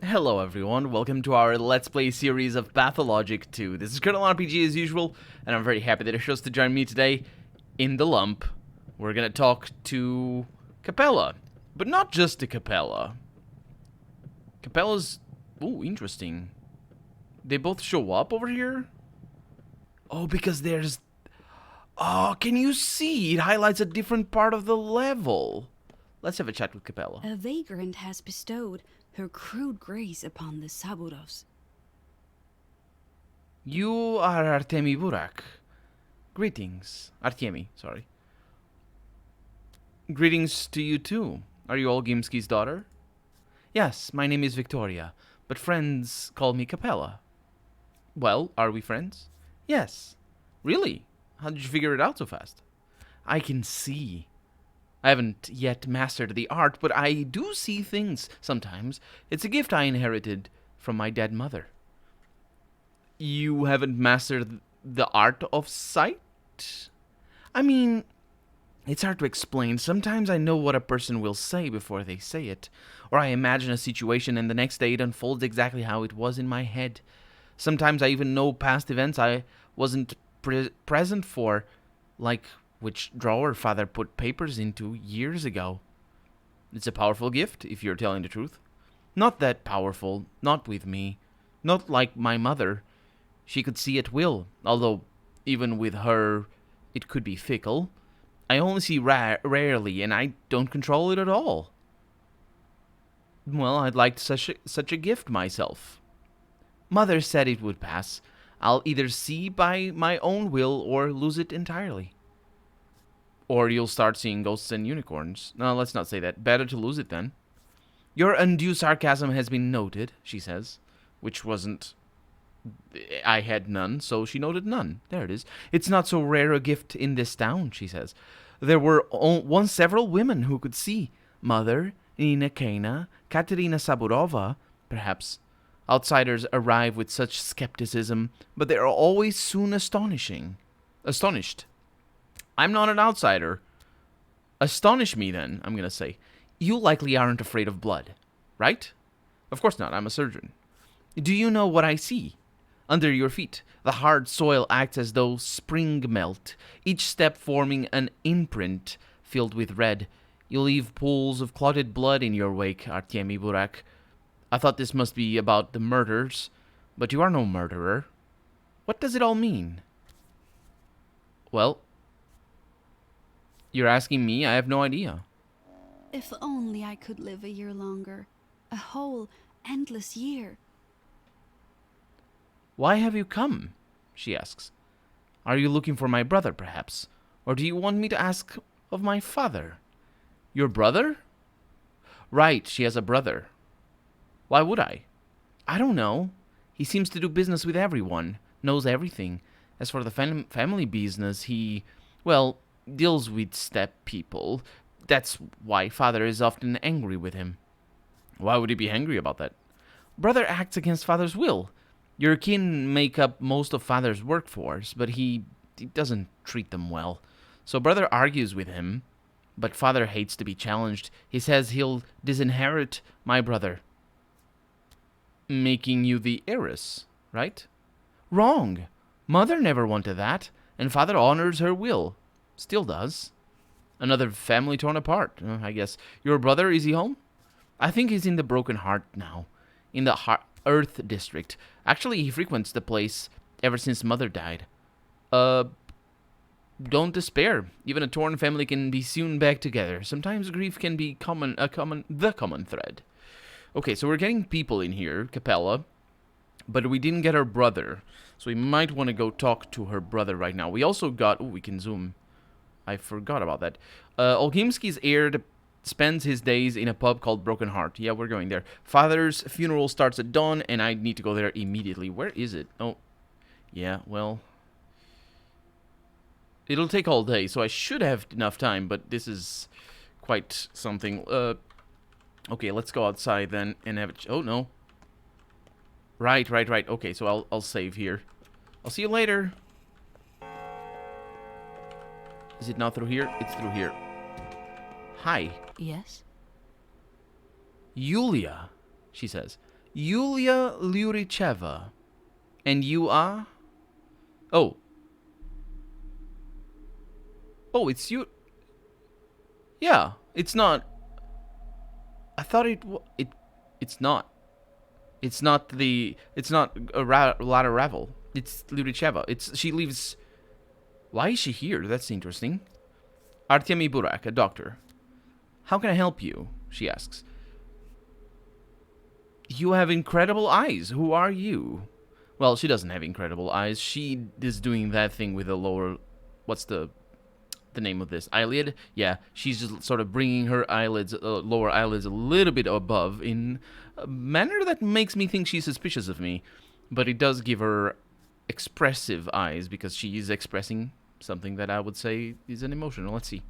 Hello everyone, welcome to our Let's Play series of Pathologic 2. This is Colonel RPG as usual, and I'm very happy that you chose to join me today in the lump. We're gonna talk to Capella, but not just to Capella. Capella's... ooh, interesting. They both show up over here? Oh, because there's... oh, can you see? It highlights a different part of the level. Let's have a chat with Capella. A vagrant has bestowed her crude grace upon the Saburos. You are Artemi Burak. Greetings. Artemi, sorry. Greetings to you too. Are you Olgimski's daughter? Yes, my name is Victoria, but friends call me Capella. Well, are we friends? Yes. Really? How did you figure it out so fast? I can see. I haven't yet mastered the art, but I do see things sometimes. It's a gift I inherited from my dead mother. You haven't mastered the art of sight? I mean, it's hard to explain. Sometimes I know what a person will say before they say it, or I imagine a situation and the next day it unfolds exactly how it was in my head. Sometimes I even know past events I wasn't present for, like which drawer father put papers into years ago. It's a powerful gift, if you're telling the truth. Not that powerful, not with me. Not like my mother. She could see at will, although even with her, it could be fickle. I only see rarely, and I don't control it at all. Well, I'd like such a gift myself. Mother said it would pass. I'll either see by my own will or lose it entirely. Or you'll start seeing ghosts and unicorns. No, let's not say that. Better to lose it then. Your undue sarcasm has been noted, she says. Which wasn't... I had none, so she noted none. There it is. It's not so rare a gift in this town, she says. There were once several women who could see. Mother, Nina Kana, Katerina Saburova, perhaps. Outsiders arrive with such skepticism, but they are always soon astonished. I'm not an outsider. Astonish me, then, I'm gonna say. You likely aren't afraid of blood, right? Of course not, I'm a surgeon. Do you know what I see? Under your feet, the hard soil acts as though spring melt, each step forming an imprint filled with red. You leave pools of clotted blood in your wake, Artemi Burak. I thought this must be about the murders, but you are no murderer. What does it all mean? Well, you're asking me? I have no idea. If only I could live a year longer. A whole, endless year. Why have you come? She asks. Are you looking for my brother, perhaps? Or do you want me to ask of my father? Your brother? Right, she has a brother. Why would I? I don't know. He seems to do business with everyone, knows everything. As for the family business, he, well, deals with step people. That's why father is often angry with him. Why would he be angry about that? Brother acts against father's will. Your kin make up most of father's workforce, but he doesn't treat them well. So brother argues with him, but father hates to be challenged. He says he'll disinherit my brother. Making you the heiress, right? Wrong. Mother never wanted that, and father honors her will. Still does. Another family torn apart, I guess. Your brother, is he home? I think he's in the Broken Heart now. In the Earth District. Actually, he frequents the place ever since mother died. Don't despair. Even a torn family can be sewn back together. Sometimes grief can be the common thread. Okay, so we're getting people in here, Capella, but we didn't get her brother. So we might want to go talk to her brother right now. We also got... oh, we can zoom. I forgot about that. Olgimski's heir spends his days in a pub called Broken Heart. Yeah, we're going there. Father's funeral starts at dawn, and I need to go there immediately. Where is it? Oh, yeah, well... it'll take all day, so I should have enough time, but this is quite something. Okay, let's go outside then and have it... oh, no. Right. Okay, so I'll save here. I'll see you later. Is it not through here? It's through here. Hi. Yes? Yulia, she says. Yulia Lyuricheva. And you are? Oh. Oh, it's you. Yeah, it's not. I thought it's not. It's not the. It's not a Lada Ravel. It's Lyuricheva. She lives. Why is she here? That's interesting. Artemi Burak, a doctor. How can I help you? She asks. You have incredible eyes. Who are you? Well, she doesn't have incredible eyes. She is doing that thing with the lower. What's the name of this? Eyelid? Yeah, she's just sort of bringing her eyelids, lower eyelids, a little bit above in a manner that makes me think she's suspicious of me. But it does give her expressive eyes because she is expressing something that I would say is an emotion. Let's see.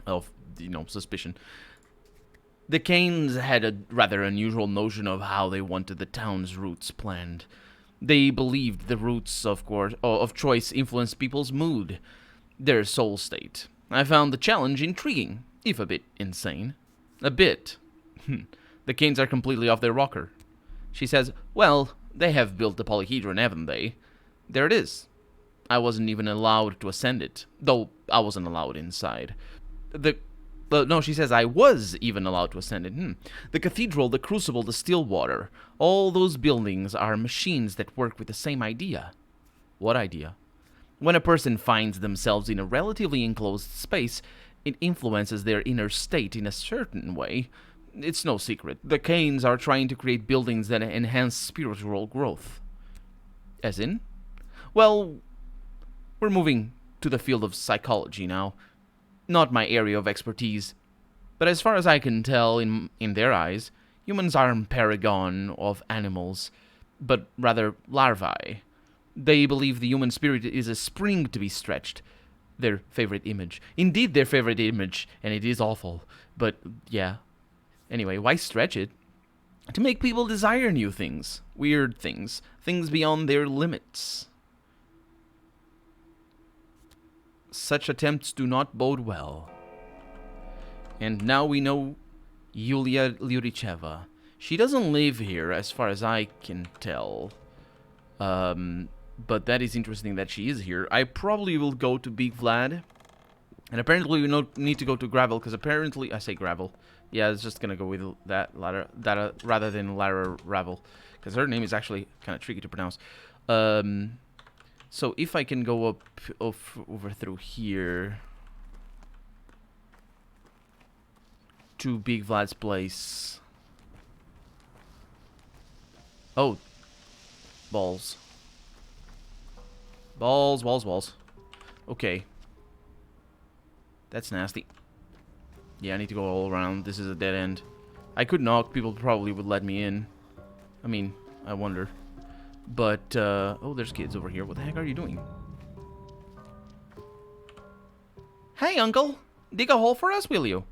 Of, suspicion. The Canes had a rather unusual notion of how they wanted the town's routes planned. They believed the routes, of course, of choice influenced people's mood, their soul state. I found the challenge intriguing, if a bit insane. A bit. The Canes are completely off their rocker. She says, well, they have built the polyhedron, haven't they? There it is. I wasn't even allowed to ascend it, though I wasn't allowed inside. No, she says I was even allowed to ascend it. The cathedral, the crucible, the still water, all those buildings are machines that work with the same idea. What idea? When a person finds themselves in a relatively enclosed space, it influences their inner state in a certain way. It's no secret. The Canes are trying to create buildings that enhance spiritual growth. As in? Well, we're moving to the field of psychology now. Not my area of expertise. But as far as I can tell, in their eyes, humans aren't paragon of animals, but rather larvae. They believe the human spirit is a spring to be stretched. Their favorite image. Indeed, their favorite image, and it is awful. But, yeah. Anyway, why stretch it? To make people desire new things. Weird things. Things beyond their limits. Such attempts do not bode well. And now we know Yulia Lyuricheva. She doesn't live here, as far as I can tell. But that is interesting that she is here. I probably will go to Big Vlad. And apparently we don't need to go to Gravel, because apparently... I say Gravel. Yeah, it's just going to go with that rather than Lara Ravel. Because her name is actually kind of tricky to pronounce. So if I can go up over through here to Big Vlad's place. Oh, balls. Balls. Okay. That's nasty. Yeah, I need to go all around. This is a dead end. I could knock. People probably would let me in. I mean, I wonder. But, oh, there's kids over here. What the heck are you doing? Hey, Uncle. Dig a hole for us, will you?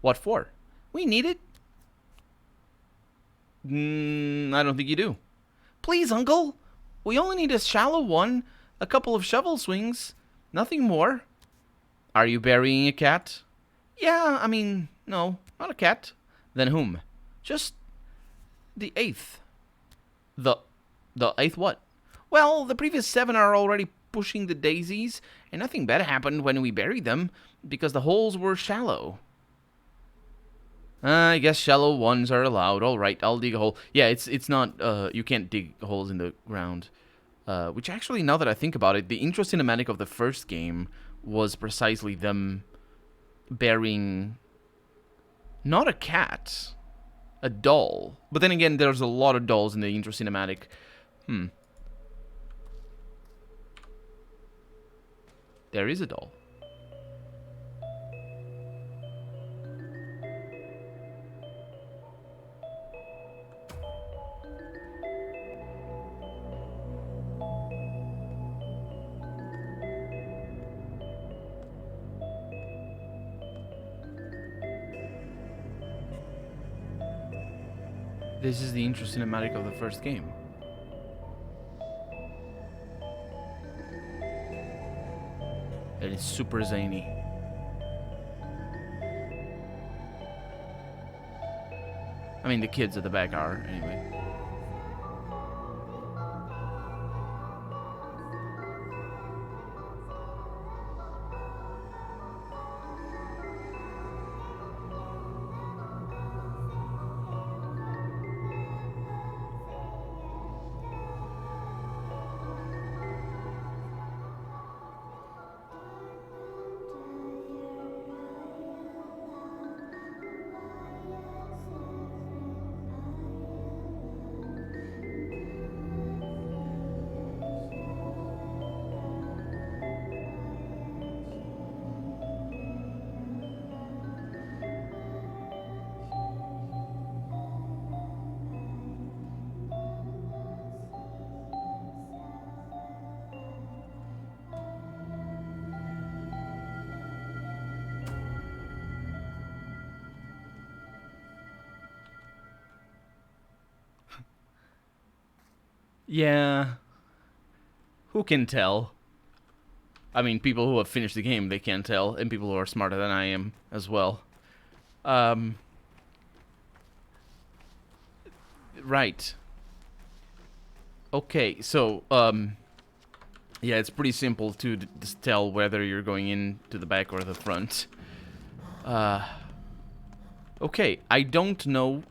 What for? We need it. I don't think you do. Please, Uncle. We only need a shallow one. A couple of shovel swings. Nothing more. Are you burying a cat? Yeah, I mean, no, not a cat. Then whom? Just the 8th. The 8th what? Well, the previous 7 are already pushing the daisies, and nothing bad happened when we buried them, because the holes were shallow. I guess shallow ones are allowed. All right, I'll dig a hole. Yeah, it's not, you can't dig holes in the ground. Which actually, now that I think about it, the intro cinematic of the first game was precisely them burying not a cat, a doll. But then again, there's a lot of dolls in the intro cinematic. There is a doll. This is the intro cinematic of the first game. It is super zany. I mean, the kids at the back are, anyway. Yeah. Who can tell? I mean, people who have finished the game, they can't tell, and people who are smarter than I am as well. Um, right. Okay, so, yeah, it's pretty simple to just tell whether you're going into the back or the front. Okay, I don't know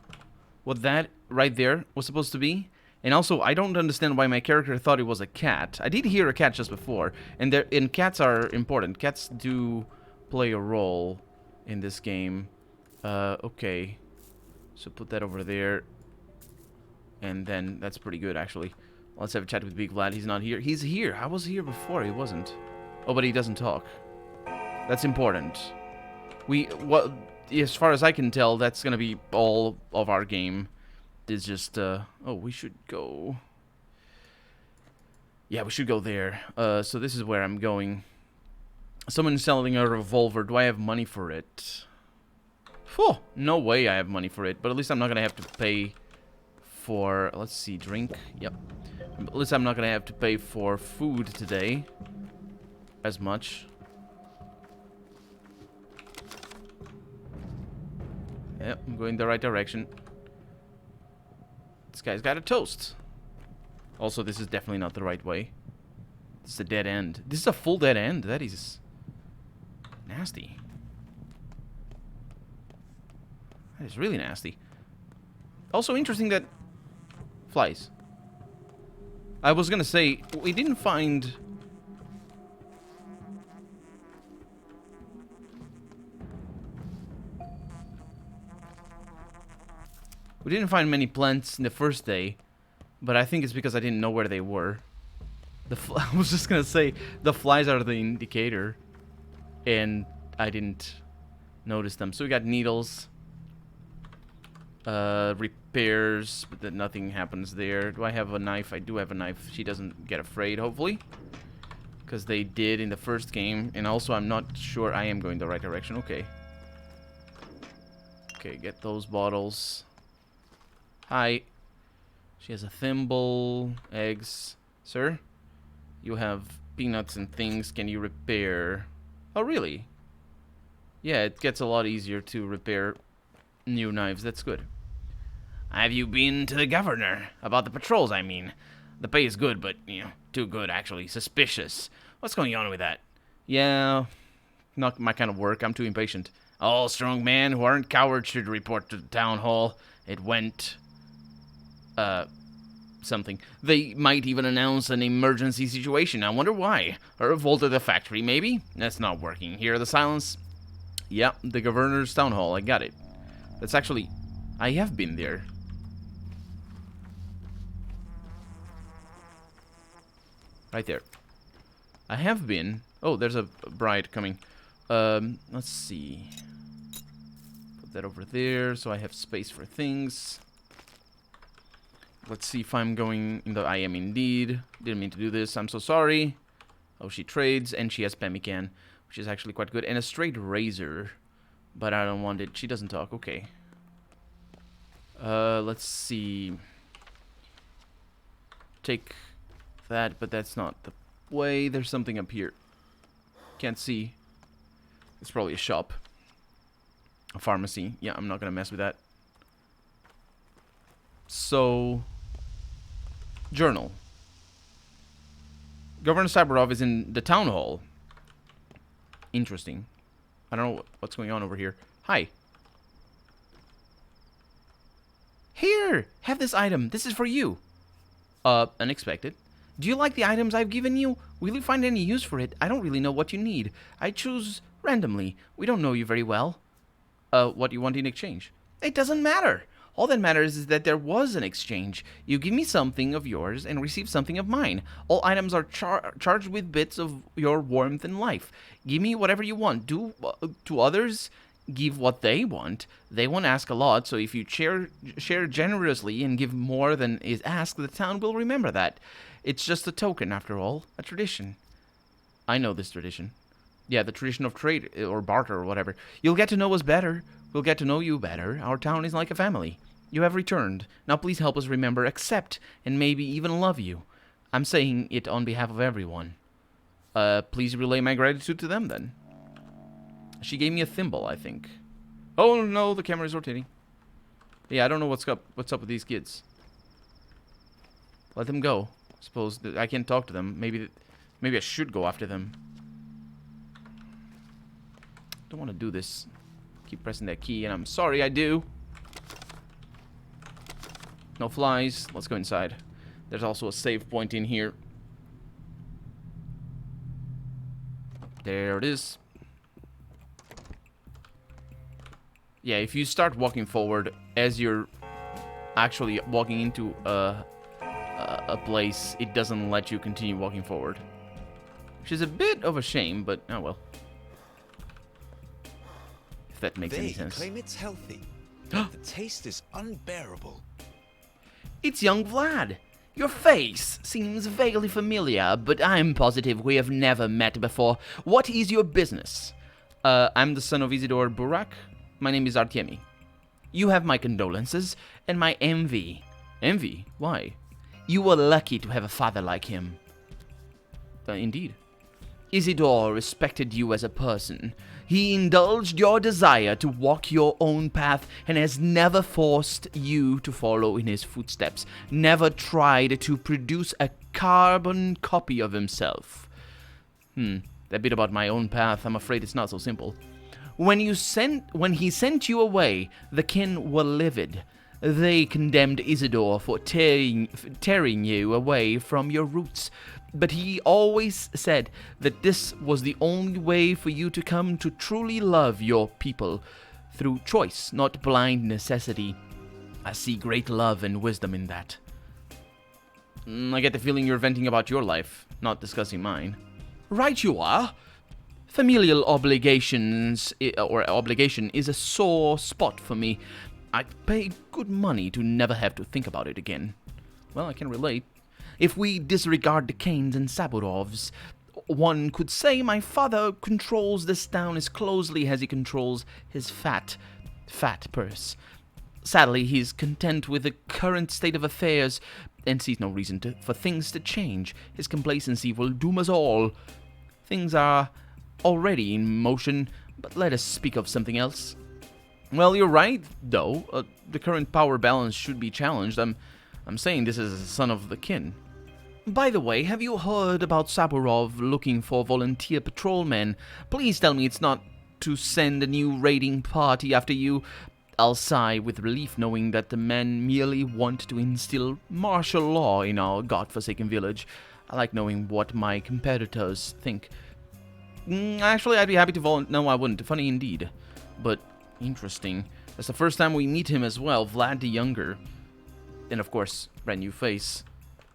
what that right there was supposed to be. And also, I don't understand why my character thought it was a cat. I did hear a cat just before, and cats are important. Cats do play a role in this game. Okay. So put that over there. And then that's pretty good, actually. Let's have a chat with Big Vlad. He's not here. He's here. I was here before. He wasn't. Oh, but he doesn't talk. That's important. As far as I can tell, that's gonna be all of our game. Is just, oh, we should go. Yeah, we should go there. So this is where I'm going. Someone's selling a revolver. Do I have money for it? Phew, no way I have money for it. But at least I'm not gonna have to pay for, let's see, drink. Yep. At least I'm not gonna have to pay for food today as much. Yep, I'm going the right direction. This guy's got a toast. Also, this is definitely not the right way. This is a dead end. This is a full dead end. That is nasty. That is really nasty. Also interesting that flies. I was gonna say, we didn't find... We didn't find many plants in the first day, but I think it's because I didn't know where they were. I was just gonna say, the flies are the indicator, and I didn't notice them. So we got needles, repairs, but then nothing happens there. Do I have a knife? I do have a knife. She doesn't get afraid, hopefully, because they did in the first game. And also, I'm not sure I am going the right direction. Okay. Okay, get those bottles. Hi. She has a thimble, eggs. Sir, you have peanuts and things. Can you repair? Oh, really? Yeah, it gets a lot easier to repair new knives. That's good. Have you been to the governor? About the patrols, I mean. The pay is good, but, you know, too good, actually. Suspicious. What's going on with that? Yeah, not my kind of work. I'm too impatient. All strong men who aren't cowards should report to the town hall. It went... something. They might even announce an emergency situation. I wonder why. A revolt at the factory, maybe? That's not working. Hear the silence? Yep, the governor's town hall. I got it. That's actually... I have been there. Right there. I have been... Oh, there's a bride coming. Let's see. Put that over there so I have space for things. Let's see if I'm going in the... I am indeed. Didn't mean to do this. I'm so sorry. Oh, she trades, and she has pemmican, which is actually quite good. And a straight razor. But I don't want it. She doesn't talk. Okay. Let's see. Take that, but that's not the way. There's something up here. Can't see. It's probably a shop. A pharmacy. Yeah, I'm not gonna mess with that. So... Journal. Governor Cyberov is in the town hall. Interesting. I don't know what's going on over here. Hi. Here! Have this item. This is for you. Unexpected. Do you like the items I've given you? Will you find any use for it? I don't really know what you need. I choose randomly. We don't know you very well. What do you want in exchange? It doesn't matter. All that matters is that there was an exchange. You give me something of yours and receive something of mine. All items are charged with bits of your warmth and life. Give me whatever you want. Do to others, give what they want. They won't ask a lot, so if you share generously and give more than is asked, the town will remember that. It's just a token, after all. A tradition. I know this tradition. Yeah, the tradition of trade or barter or whatever. You'll get to know us better. We'll get to know you better. Our town is like a family. You have returned. Now please help us remember, accept, and maybe even love you. I'm saying it on behalf of everyone. Please relay my gratitude to them, then. She gave me a thimble, I think. Oh, no, the camera is rotating. Yeah, I don't know what's up with these kids. Let them go. Suppose that I can't talk to them. Maybe I should go after them. Don't want to do this. Keep pressing that key, and I'm sorry I do. No flies. Let's go inside. There's also a save point in here. There it is. Yeah, if you start walking forward as you're actually walking into a place, it doesn't let you continue walking forward. Which is a bit of a shame, but oh well. If that makes any sense. They claim it's healthy. The taste is unbearable. It's young Vlad. Your face seems vaguely familiar, but I'm positive we have never met before. What is your business? I'm the son of Isidore Burak. My name is Artyemi. You have my condolences and my envy. Envy? Why? You were lucky to have a father like him. Indeed. Isidore respected you as a person. He indulged your desire to walk your own path and has never forced you to follow in his footsteps, never tried to produce a carbon copy of himself. That bit about my own path, I'm afraid it's not so simple. When he sent you away, the kin were livid. They condemned Isidore for tearing you away from your roots. But he always said that this was the only way for you to come to truly love your people, through choice, not blind necessity. I see great love and wisdom in that. I get the feeling you're venting about your life, not discussing mine. Right you are. Familial obligation is a sore spot for me. I'd pay good money to never have to think about it again. Well, I can relate. If we disregard the Kanes and Saburovs, one could say my father controls this town as closely as he controls his fat purse. Sadly, he's content with the current state of affairs and sees no reason for things to change. His complacency will doom us all. Things are already in motion, but let us speak of something else. Well, you're right, though. The current power balance should be challenged. I'm saying this as a son of the kin. By the way, have you heard about Saburov looking for volunteer patrolmen? Please tell me it's not to send a new raiding party after you. I'll sigh with relief knowing that the men merely want to instill martial law in our godforsaken village. I like knowing what my competitors think. Actually, I'd be happy to volunteer. No, I wouldn't. Funny indeed. But interesting. That's the first time we meet him as well, Vlad the Younger. And of course, brand new face.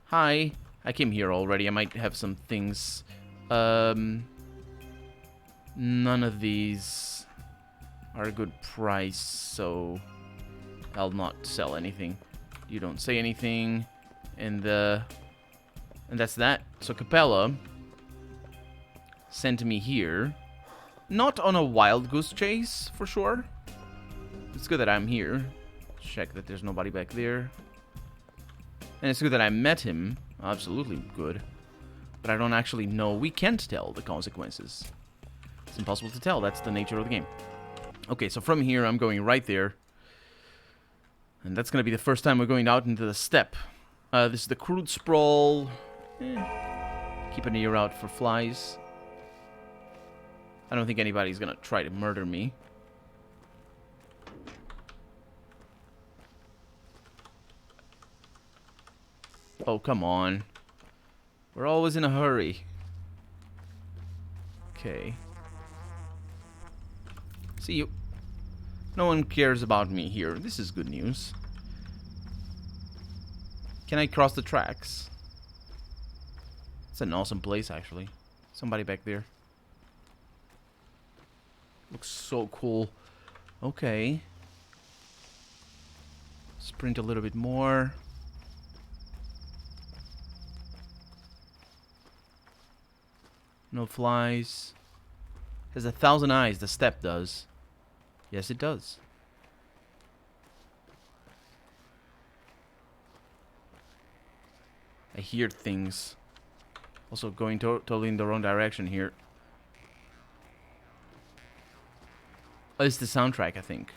Hi. I came here already. I might have some things. None of these are a good price, so I'll not sell anything. You don't say anything. And that's that. So Capella sent me here. Not on a wild goose chase, for sure. It's good that I'm here. Check that there's nobody back there. And it's good that I met him. Absolutely good. But I don't actually know. We can't tell the consequences. It's impossible to tell. That's the nature of the game. Okay, so from here, I'm going right there. And that's going to be the first time we're going out into the steppe. This is the crude sprawl. Keep an ear out for flies. I don't think anybody's going to try to murder me. Oh, come on. We're always in a hurry. Okay. See you. No one cares about me here. This is good news. Can I cross the tracks? It's an awesome place, actually. Somebody back there. Looks so cool. Okay. Sprint a little bit more. No flies. Has 1,000 eyes, the steppe does. Yes, it does. I hear things. Also going totally in the wrong direction here. Oh, it's the soundtrack, I think.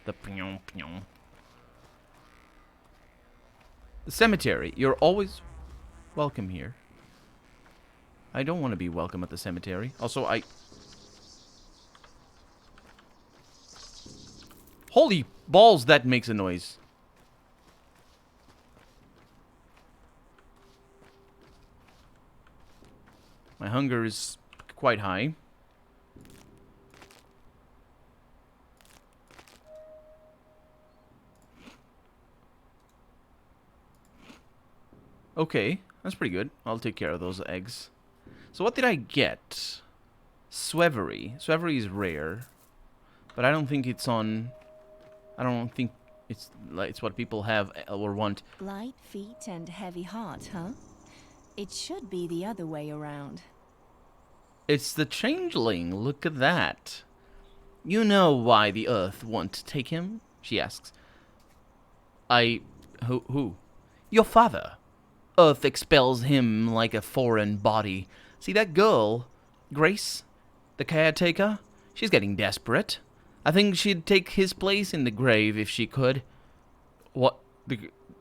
The pyong pyong. The cemetery. You're always welcome here. I don't want to be welcome at the cemetery. Also, Holy balls, that makes a noise. My hunger is quite high. Okay, that's pretty good. I'll take care of those eggs. So what did I get? Swevery. Swevery is rare. But I don't think it's on... I don't think it's what people have or want. Light feet and heavy heart, huh? It should be the other way around. It's the changeling. Look at that. You know why the Earth won't take him? She asks. Who? Your father. Earth expels him like a foreign body. See that girl, Grace, the caretaker? She's getting desperate. I think she'd take his place in the grave if she could. What?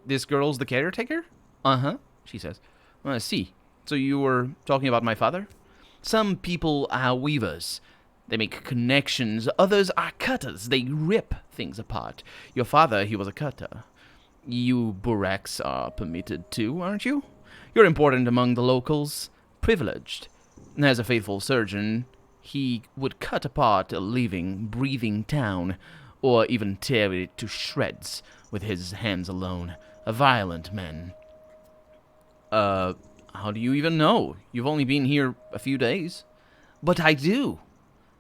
This girl's the caretaker? Uh-huh, she says. I see. So you were talking about my father? Some people are weavers. They make connections. Others are cutters. They rip things apart. Your father, he was a cutter. You Bureks are permitted too, aren't you? You're important among the locals. Privileged. As a faithful surgeon, he would cut apart a living, breathing town, or even tear it to shreds with his hands alone. A violent man. How do you even know? You've only been here a few days. But I do.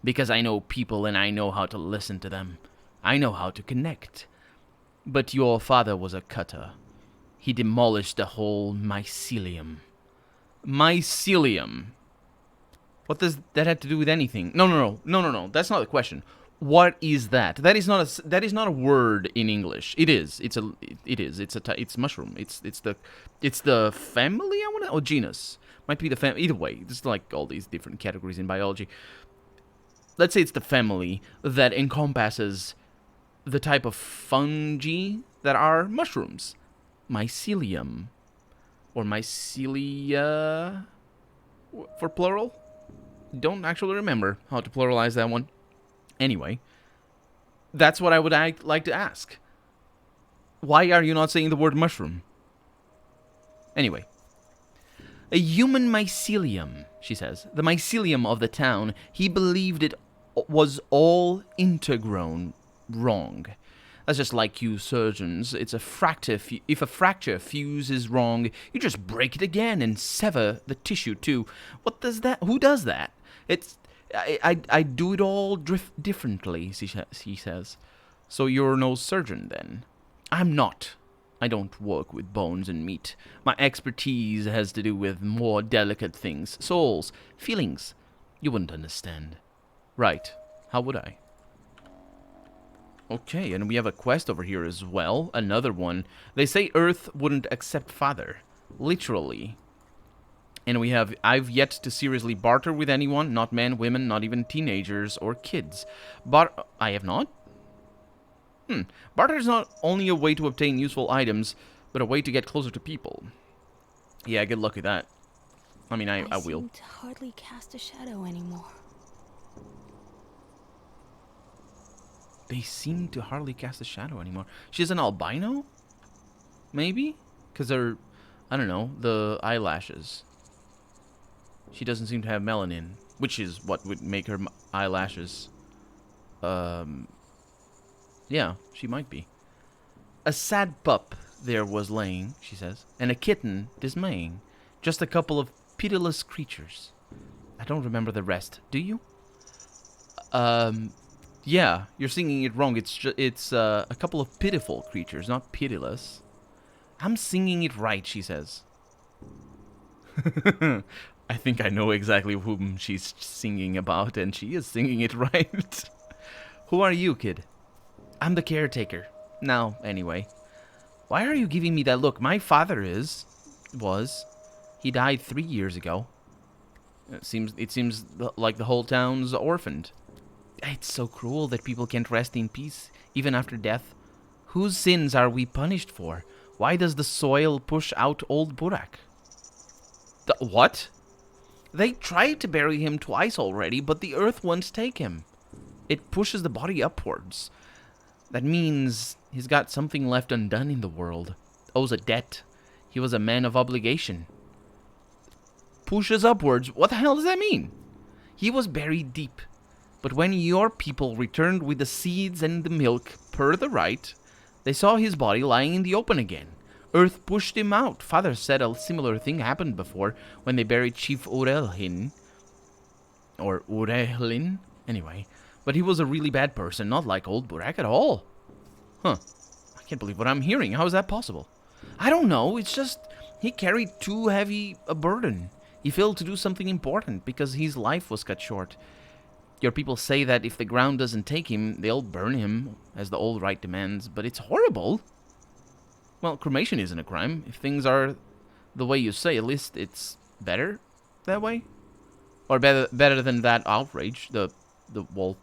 Because I know people and I know how to listen to them. I know how to connect. But your father was a cutter. He demolished the whole mycelium. Mycelium. What does that have to do with anything? No. That's not the question. What is that? That is not a word in English. It is. It's mushroom. It's the family. I want to. Oh, genus. Might be the family. Either way, it's like all these different categories in biology. Let's say it's the family that encompasses the type of fungi that are mushrooms. Mycelium. Or mycelia for plural. Don't actually remember how to pluralize that one. Anyway, that's what I would like to ask. Why are you not saying the word mushroom? Anyway. A human mycelium, she says. The mycelium of the town. He believed it was all intergrown wrong. That's just like you surgeons. It's a fracture. If a fracture fuses wrong, you just break it again and sever the tissue too. What does that? Who does that? I do it all differently, she says. So you're no surgeon then? I'm not. I don't work with bones and meat. My expertise has to do with more delicate things. Souls, feelings. You wouldn't understand. Right. How would I? Okay, and we have a quest over here as well. Another one. They say Earth wouldn't accept father. Literally. And we have, I've yet to seriously barter with anyone. Not men, women, not even teenagers or kids. But I have not? Barter is not only a way to obtain useful items, but a way to get closer to people. Yeah, good luck with that. I mean, I will. Seem to hardly cast a shadow anymore. They seem to hardly cast a shadow anymore. She's an albino? Maybe? Because they're, I don't know, the eyelashes. She doesn't seem to have melanin, which is what would make her eyelashes. Yeah, she might be. A sad pup there was laying, she says, and a kitten dismaying. Just a couple of pitiless creatures. I don't remember the rest. Do you? Yeah, you're singing it wrong. It's a couple of pitiful creatures, not pitiless. I'm singing it right, she says. I think I know exactly whom she's singing about, and she is singing it right. Who are you, kid? I'm the caretaker. Now, anyway. Why are you giving me that look? My father is... was. He died 3 years ago. It seems like the whole town's orphaned. It's so cruel that people can't rest in peace, even after death. Whose sins are we punished for? Why does the soil push out old Burak? What? They tried to bury him twice already, but the earth won't take him. It pushes the body upwards. That means he's got something left undone in the world. Owes a debt. He was a man of obligation. Pushes upwards? What the hell does that mean? He was buried deep. But when your people returned with the seeds and the milk, per the rite, they saw his body lying in the open again. Earth pushed him out. Father said a similar thing happened before when they buried Chief Urelhin. Or Urehlin? Anyway. But he was a really bad person, not like old Burak at all. Huh. I can't believe what I'm hearing. How is that possible? I don't know. It's just he carried too heavy a burden. He failed to do something important because his life was cut short. Your people say that if the ground doesn't take him, they'll burn him, as the old rite demands, but it's horrible. Well, cremation isn't a crime. If things are the way you say, at least it's better that way. Or better than that outrage, the wall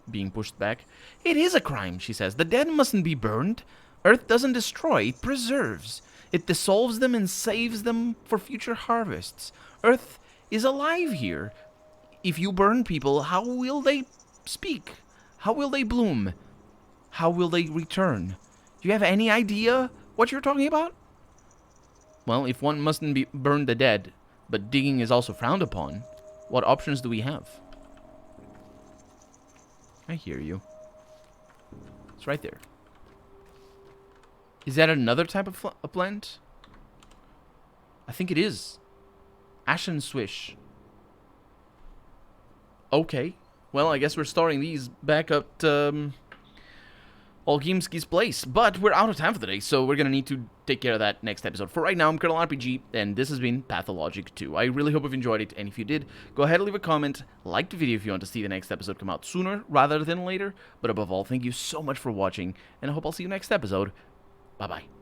being pushed back. It is a crime, she says. The dead mustn't be burned. Earth doesn't destroy, it preserves. It dissolves them and saves them for future harvests. Earth is alive here. If you burn people, how will they speak? How will they bloom? How will they return? Do you have any idea what you're talking about? Well, if one mustn't burn the dead, but digging is also frowned upon, what options do we have? I hear you. It's right there. Is that another type of a plant? I think it is. Ashen Swish. Okay. Well, I guess we're storing these back at Olgimski's place. But we're out of time for the day, so we're going to need to take care of that next episode. For right now, I'm Colonel RPG, and this has been Pathologic 2. I really hope you've enjoyed it, and if you did, go ahead and leave a comment, like the video if you want to see the next episode come out sooner rather than later. But above all, thank you so much for watching, and I hope I'll see you next episode. Bye-bye.